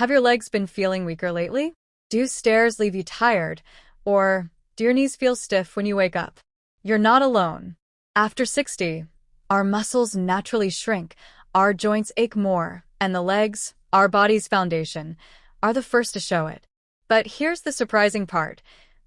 Have your legs been feeling weaker lately? Do stairs leave you tired? Or do your knees feel stiff when you wake up? You're not alone. After 60, our muscles naturally shrink, our joints ache more, and the legs, our body's foundation, are the first to show it. But here's the surprising part.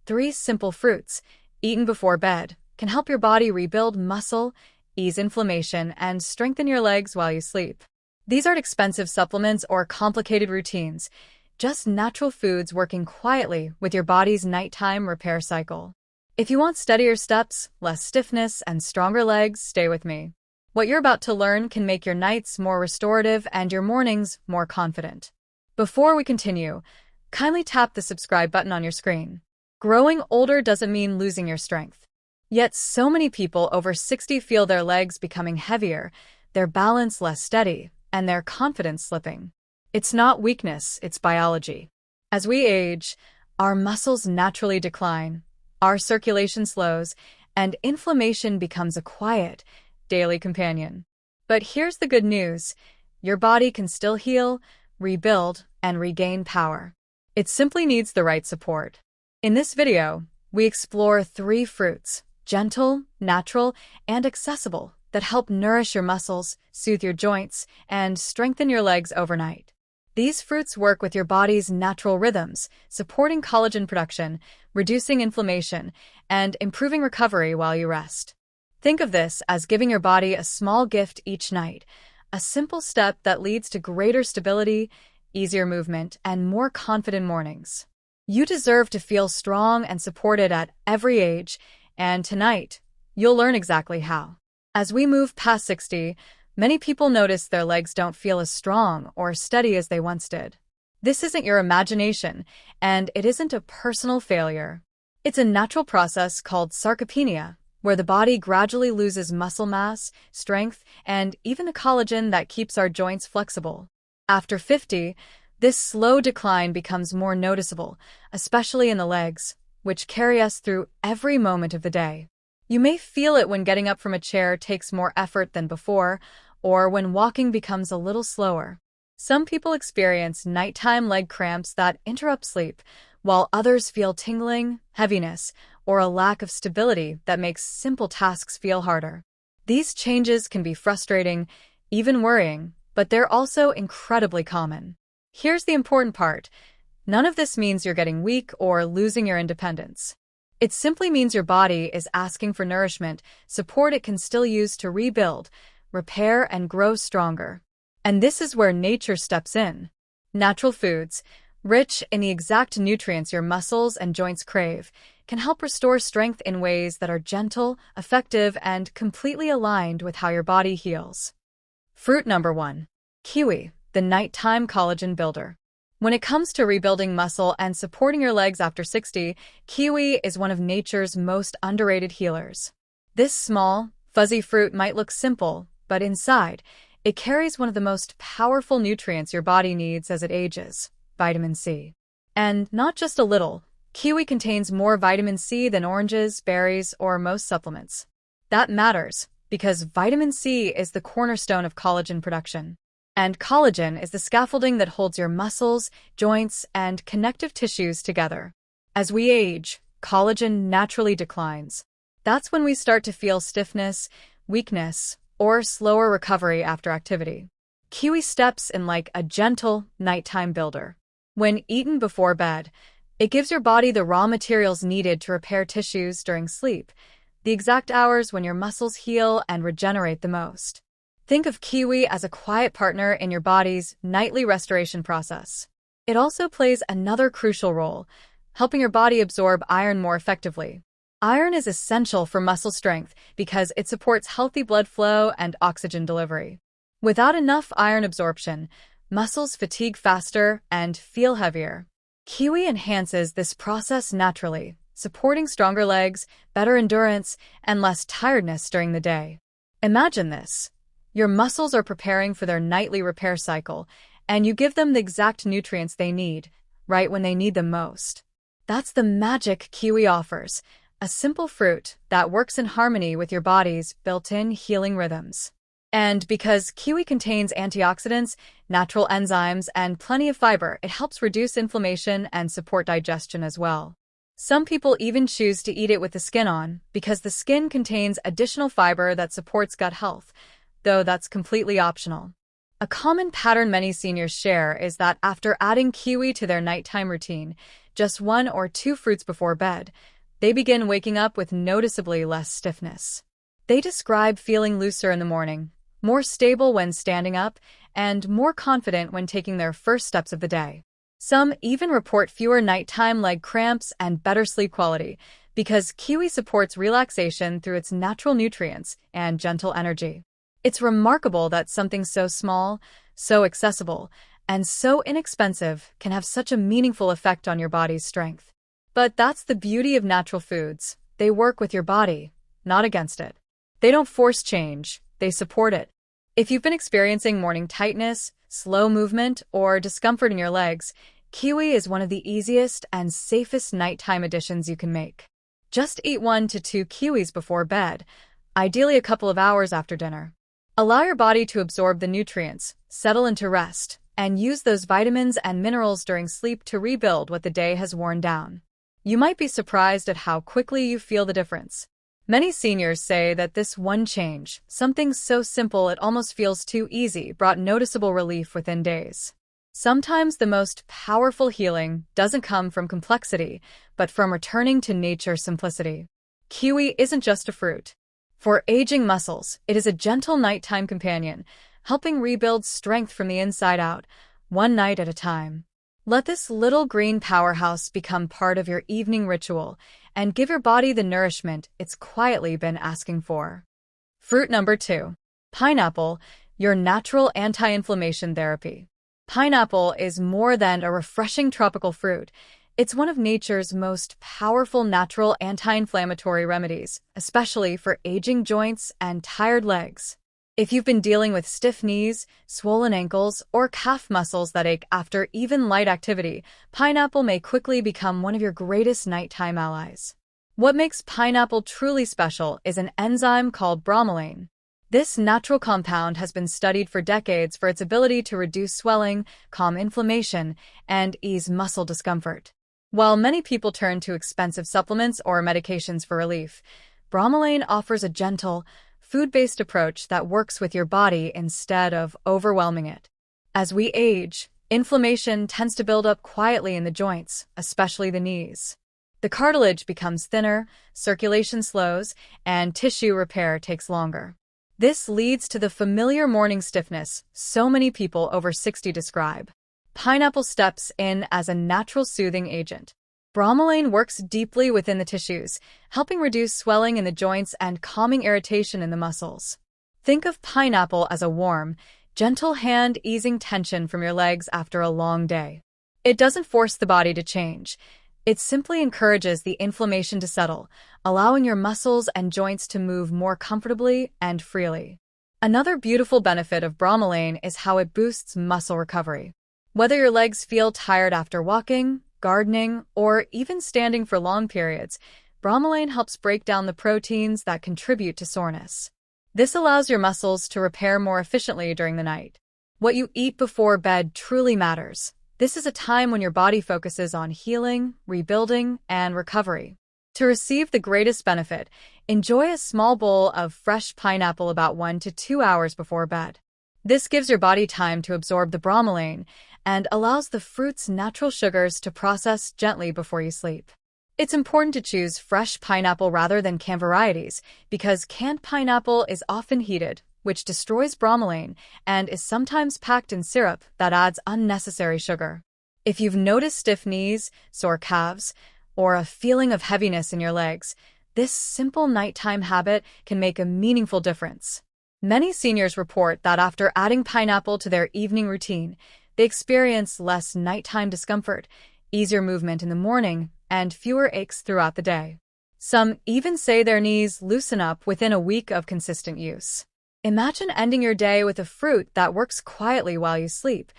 3 simple fruits, eaten before bed, can help your body rebuild muscle, ease inflammation, and strengthen your legs while you sleep. These aren't expensive supplements or complicated routines, just natural foods working quietly with your body's nighttime repair cycle. If you want steadier steps, less stiffness, and stronger legs, stay with me. What you're about to learn can make your nights more restorative and your mornings more confident. Before we continue, kindly tap the subscribe button on your screen. Growing older doesn't mean losing your strength. Yet so many people over 60 feel their legs becoming heavier, their balance less steady, and their confidence slipping. It's not weakness, it's biology. As we age, our muscles naturally decline, our circulation slows, and inflammation becomes a quiet, daily companion. But here's the good news. Your body can still heal, rebuild, and regain power. It simply needs the right support. In this video, we explore 3 fruits, gentle, natural, and accessible, that help nourish your muscles, soothe your joints, and strengthen your legs overnight. These fruits work with your body's natural rhythms, supporting collagen production, reducing inflammation, and improving recovery while you rest. Think of this as giving your body a small gift each night, a simple step that leads to greater stability, easier movement, and more confident mornings. You deserve to feel strong and supported at every age, and tonight, you'll learn exactly how. As we move past 60, many people notice their legs don't feel as strong or steady as they once did. This isn't your imagination, and it isn't a personal failure. It's a natural process called sarcopenia, where the body gradually loses muscle mass, strength, and even the collagen that keeps our joints flexible. After 50, this slow decline becomes more noticeable, especially in the legs, which carry us through every moment of the day. You may feel it when getting up from a chair takes more effort than before, or when walking becomes a little slower. Some people experience nighttime leg cramps that interrupt sleep, while others feel tingling, heaviness, or a lack of stability that makes simple tasks feel harder. These changes can be frustrating, even worrying, but they're also incredibly common. Here's the important part. None of this means you're getting weak or losing your independence. It simply means your body is asking for nourishment, support it can still use to rebuild, repair, and grow stronger. And this is where nature steps in. Natural foods, rich in the exact nutrients your muscles and joints crave, can help restore strength in ways that are gentle, effective, and completely aligned with how your body heals. Fruit number 1. Kiwi, the nighttime collagen builder. When it comes to rebuilding muscle and supporting your legs after 60, kiwi is one of nature's most underrated healers. This small, fuzzy fruit might look simple, but inside, it carries one of the most powerful nutrients your body needs as it ages, vitamin C. And not just a little, kiwi contains more vitamin C than oranges, berries, or most supplements. That matters, because vitamin C is the cornerstone of collagen production. And collagen is the scaffolding that holds your muscles, joints, and connective tissues together. As we age, collagen naturally declines. That's when we start to feel stiffness, weakness, or slower recovery after activity. Kiwi steps in like a gentle nighttime builder. When eaten before bed, it gives your body the raw materials needed to repair tissues during sleep, the exact hours when your muscles heal and regenerate the most. Think of kiwi as a quiet partner in your body's nightly restoration process. It also plays another crucial role, helping your body absorb iron more effectively. Iron is essential for muscle strength because it supports healthy blood flow and oxygen delivery. Without enough iron absorption, muscles fatigue faster and feel heavier. Kiwi enhances this process naturally, supporting stronger legs, better endurance, and less tiredness during the day. Imagine this. Your muscles are preparing for their nightly repair cycle, and you give them the exact nutrients they need, right when they need them most. That's the magic kiwi offers, a simple fruit that works in harmony with your body's built-in healing rhythms. And because kiwi contains antioxidants, natural enzymes, and plenty of fiber, it helps reduce inflammation and support digestion as well. Some people even choose to eat it with the skin on, because the skin contains additional fiber that supports gut health, though that's completely optional. A common pattern many seniors share is that after adding kiwi to their nighttime routine, just 1 or 2 fruits before bed, they begin waking up with noticeably less stiffness. They describe feeling looser in the morning, more stable when standing up, and more confident when taking their first steps of the day. Some even report fewer nighttime leg cramps and better sleep quality because kiwi supports relaxation through its natural nutrients and gentle energy. It's remarkable that something so small, so accessible, and so inexpensive can have such a meaningful effect on your body's strength. But that's the beauty of natural foods. They work with your body, not against it. They don't force change, they support it. If you've been experiencing morning tightness, slow movement, or discomfort in your legs, kiwi is one of the easiest and safest nighttime additions you can make. Just eat 1 to 2 kiwis before bed, ideally a couple of hours after dinner. Allow your body to absorb the nutrients, settle into rest, and use those vitamins and minerals during sleep to rebuild what the day has worn down. You might be surprised at how quickly you feel the difference. Many seniors say that this one change, something so simple it almost feels too easy, brought noticeable relief within days. Sometimes the most powerful healing doesn't come from complexity, but from returning to nature's simplicity. Kiwi isn't just a fruit. For aging muscles, it is a gentle nighttime companion, helping rebuild strength from the inside out, one night at a time. Let this little green powerhouse become part of your evening ritual and give your body the nourishment it's quietly been asking for. Fruit number 2. Pineapple, your natural anti-inflammation therapy. Pineapple is more than a refreshing tropical fruit. It's one of nature's most powerful natural anti-inflammatory remedies, especially for aging joints and tired legs. If you've been dealing with stiff knees, swollen ankles, or calf muscles that ache after even light activity, pineapple may quickly become one of your greatest nighttime allies. What makes pineapple truly special is an enzyme called bromelain. This natural compound has been studied for decades for its ability to reduce swelling, calm inflammation, and ease muscle discomfort. While many people turn to expensive supplements or medications for relief, bromelain offers a gentle, food-based approach that works with your body instead of overwhelming it. As we age, inflammation tends to build up quietly in the joints, especially the knees. The cartilage becomes thinner, circulation slows, and tissue repair takes longer. This leads to the familiar morning stiffness so many people over 60 describe. Pineapple steps in as a natural soothing agent. Bromelain works deeply within the tissues, helping reduce swelling in the joints and calming irritation in the muscles. Think of pineapple as a warm, gentle hand easing tension from your legs after a long day. It doesn't force the body to change. It simply encourages the inflammation to settle, allowing your muscles and joints to move more comfortably and freely. Another beautiful benefit of bromelain is how it boosts muscle recovery. Whether your legs feel tired after walking, gardening, or even standing for long periods, bromelain helps break down the proteins that contribute to soreness. This allows your muscles to repair more efficiently during the night. What you eat before bed truly matters. This is a time when your body focuses on healing, rebuilding, and recovery. To receive the greatest benefit, enjoy a small bowl of fresh pineapple about 1 to 2 hours before bed. This gives your body time to absorb the bromelain and allows the fruit's natural sugars to process gently before you sleep. It's important to choose fresh pineapple rather than canned varieties because canned pineapple is often heated, which destroys bromelain and is sometimes packed in syrup that adds unnecessary sugar. If you've noticed stiff knees, sore calves, or a feeling of heaviness in your legs, this simple nighttime habit can make a meaningful difference. Many seniors report that after adding pineapple to their evening routine, they experience less nighttime discomfort, easier movement in the morning, and fewer aches throughout the day. Some even say their knees loosen up within a week of consistent use. Imagine ending your day with a fruit that works quietly while you sleep,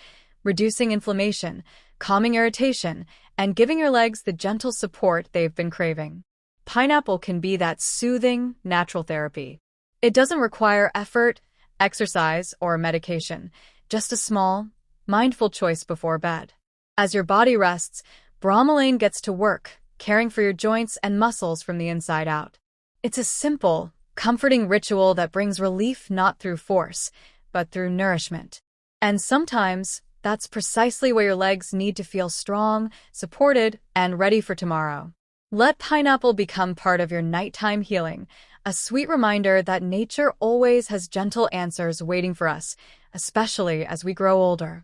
reducing inflammation, calming irritation, and giving your legs the gentle support they've been craving. Pineapple can be that soothing, natural therapy. It doesn't require effort, exercise, or medication. Just a small, mindful choice before bed. As your body rests, bromelain gets to work, caring for your joints and muscles from the inside out. It's a simple, comforting ritual that brings relief not through force, but through nourishment. And sometimes, that's precisely where your legs need to feel strong, supported, and ready for tomorrow. Let pineapple become part of your nighttime healing, a sweet reminder that nature always has gentle answers waiting for us, especially as we grow older.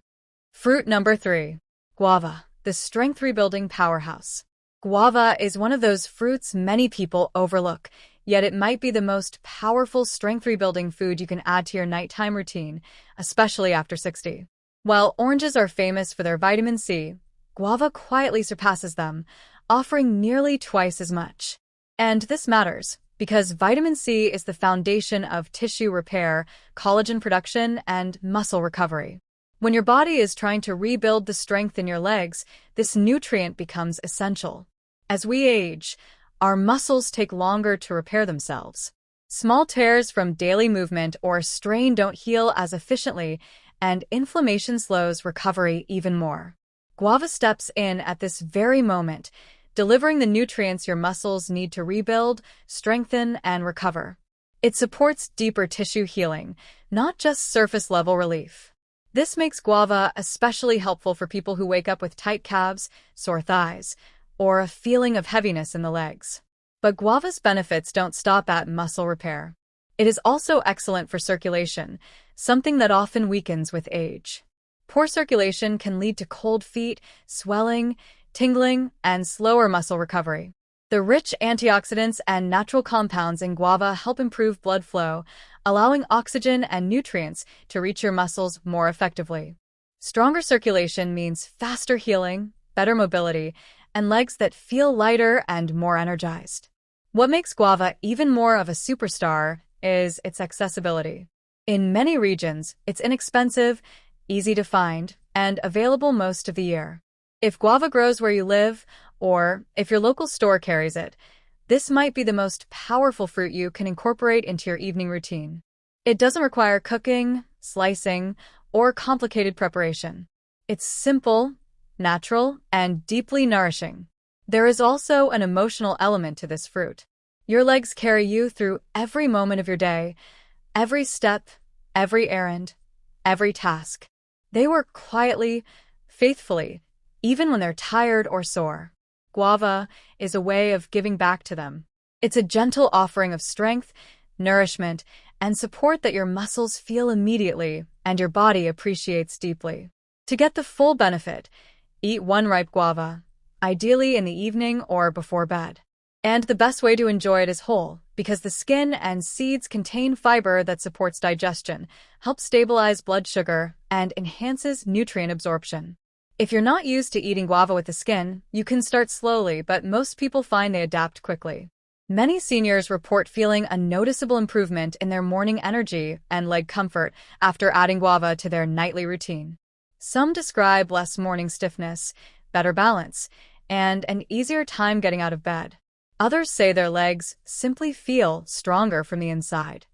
Fruit number 3. Guava, the strength-rebuilding powerhouse. Guava is one of those fruits many people overlook, yet it might be the most powerful strength-rebuilding food you can add to your nighttime routine, especially after 60. While oranges are famous for their vitamin C, guava quietly surpasses them, offering nearly twice as much. And this matters, because vitamin C is the foundation of tissue repair, collagen production, and muscle recovery. When your body is trying to rebuild the strength in your legs, this nutrient becomes essential. As we age, our muscles take longer to repair themselves. Small tears from daily movement or strain don't heal as efficiently, and inflammation slows recovery even more. Guava steps in at this very moment, delivering the nutrients your muscles need to rebuild, strengthen, and recover. It supports deeper tissue healing, not just surface-level relief. This makes guava especially helpful for people who wake up with tight calves, sore thighs, or a feeling of heaviness in the legs. But guava's benefits don't stop at muscle repair. It is also excellent for circulation, something that often weakens with age. Poor circulation can lead to cold feet, swelling, tingling, and slower muscle recovery. The rich antioxidants and natural compounds in guava help improve blood flow, allowing oxygen and nutrients to reach your muscles more effectively. Stronger circulation means faster healing, better mobility, and legs that feel lighter and more energized. What makes guava even more of a superstar is its accessibility. In many regions, it's inexpensive, easy to find, and available most of the year. If guava grows where you live, or if your local store carries it, this might be the most powerful fruit you can incorporate into your evening routine. It doesn't require cooking, slicing, or complicated preparation. It's simple, natural, and deeply nourishing. There is also an emotional element to this fruit. Your legs carry you through every moment of your day, every step, every errand, every task. They work quietly, faithfully, even when they're tired or sore. Guava is a way of giving back to them. It's a gentle offering of strength, nourishment, and support that your muscles feel immediately and your body appreciates deeply. To get the full benefit, eat one ripe guava, ideally in the evening or before bed. And the best way to enjoy it is whole, because the skin and seeds contain fiber that supports digestion, helps stabilize blood sugar, and enhances nutrient absorption. If you're not used to eating guava with the skin, you can start slowly, but most people find they adapt quickly. Many seniors report feeling a noticeable improvement in their morning energy and leg comfort after adding guava to their nightly routine. Some describe less morning stiffness, better balance, and an easier time getting out of bed. Others say their legs simply feel stronger from the inside.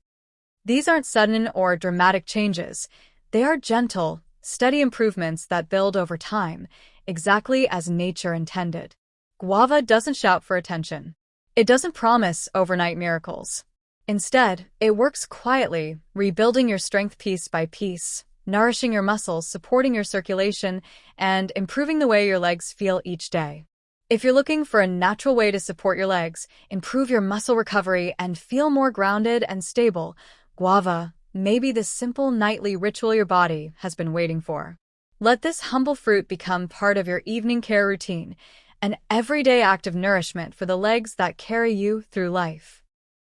These aren't sudden or dramatic changes. They are gentle, steady improvements that build over time, exactly as nature intended. Guava doesn't shout for attention. It doesn't promise overnight miracles. Instead, it works quietly, rebuilding your strength piece by piece, nourishing your muscles, supporting your circulation, and improving the way your legs feel each day. If you're looking for a natural way to support your legs, improve your muscle recovery, and feel more grounded and stable, guava may be the simple nightly ritual your body has been waiting for. Let this humble fruit become part of your evening care routine, an everyday act of nourishment for the legs that carry you through life.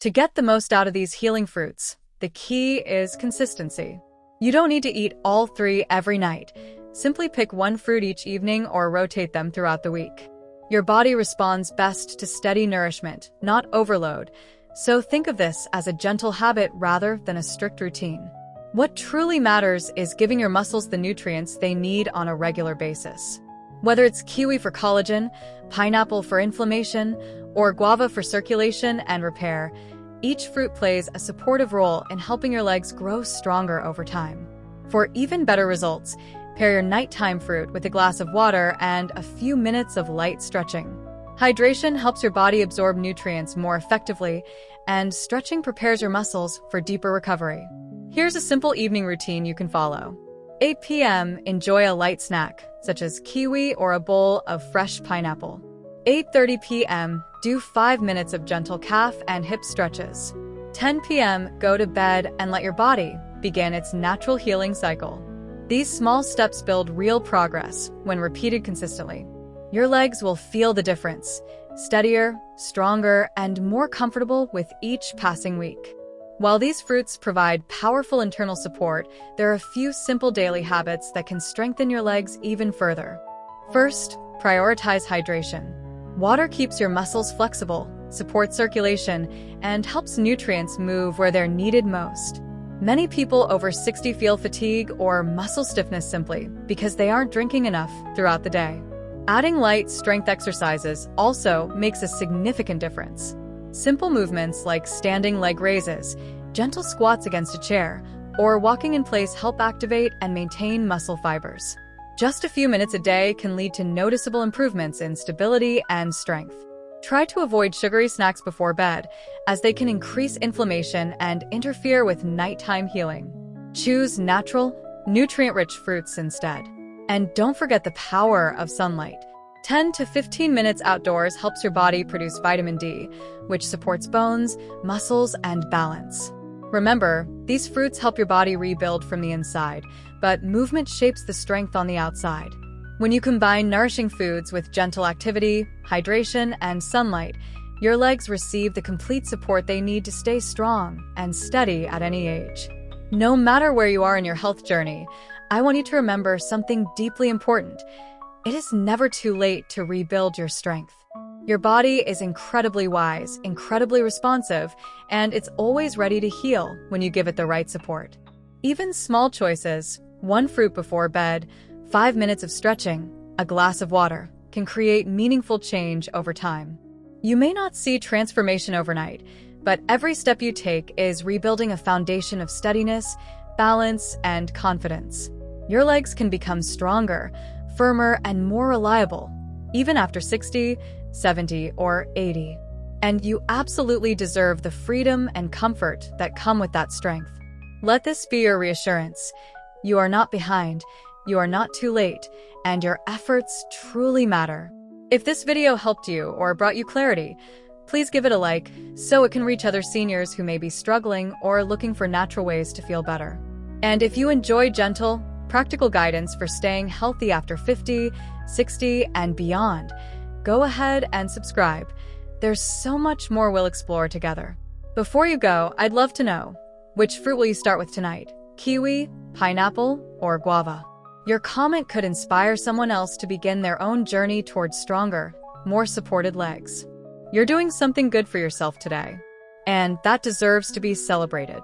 To get the most out of these healing fruits, the key is consistency. You don't need to eat all 3 every night. Simply pick one fruit each evening or rotate them throughout the week. Your body responds best to steady nourishment, not overload, so think of this as a gentle habit rather than a strict routine. What truly matters is giving your muscles the nutrients they need on a regular basis. Whether it's kiwi for collagen, pineapple for inflammation, or guava for circulation and repair, Each fruit plays a supportive role in helping your legs grow stronger over time. For even better results, pair your nighttime fruit with a glass of water and a few minutes of light stretching. Hydration helps your body absorb nutrients more effectively, and stretching prepares your muscles for deeper recovery. Here's a simple evening routine you can follow. 8 p.m. Enjoy a light snack, such as kiwi or a bowl of fresh pineapple. 8:30 p.m. Do 5 minutes of gentle calf and hip stretches. 10 p.m. Go to bed and let your body begin its natural healing cycle. These small steps build real progress when repeated consistently. Your legs will feel the difference, steadier, stronger, and more comfortable with each passing week. While these fruits provide powerful internal support, there are a few simple daily habits that can strengthen your legs even further. First, prioritize hydration. Water keeps your muscles flexible, supports circulation, and helps nutrients move where they're needed most. Many people over 60 feel fatigue or muscle stiffness simply because they aren't drinking enough throughout the day. Adding light strength exercises also makes a significant difference. Simple movements like standing leg raises, gentle squats against a chair, or walking in place help activate and maintain muscle fibers. Just a few minutes a day can lead to noticeable improvements in stability and strength. Try to avoid sugary snacks before bed, as they can increase inflammation and interfere with nighttime healing. Choose natural, nutrient-rich fruits instead. And don't forget the power of sunlight. 10 to 15 minutes outdoors helps your body produce vitamin D, which supports bones, muscles, and balance. Remember, these fruits help your body rebuild from the inside, but movement shapes the strength on the outside. When you combine nourishing foods with gentle activity, hydration, and sunlight, your legs receive the complete support they need to stay strong and steady at any age. No matter where you are in your health journey, I want you to remember something deeply important. It is never too late to rebuild your strength. Your body is incredibly wise, incredibly responsive, and it's always ready to heal when you give it the right support. Even small choices, 1 fruit before bed, 5 minutes of stretching, a glass of water, can create meaningful change over time. You may not see transformation overnight, but every step you take is rebuilding a foundation of steadiness, balance, and confidence. Your legs can become stronger, firmer, and more reliable, even after 60, 70, or 80. And you absolutely deserve the freedom and comfort that come with that strength. Let this be your reassurance. You are not behind, you are not too late, and your efforts truly matter. If this video helped you or brought you clarity, please give it a like so it can reach other seniors who may be struggling or looking for natural ways to feel better. And if you enjoy gentle, practical guidance for staying healthy after 50, 60, and beyond, go ahead and subscribe. There's so much more we'll explore together. Before you go, I'd love to know, which fruit will you start with tonight? Kiwi, pineapple, or guava? Your comment could inspire someone else to begin their own journey towards stronger, more supported legs. You're doing something good for yourself today, and that deserves to be celebrated.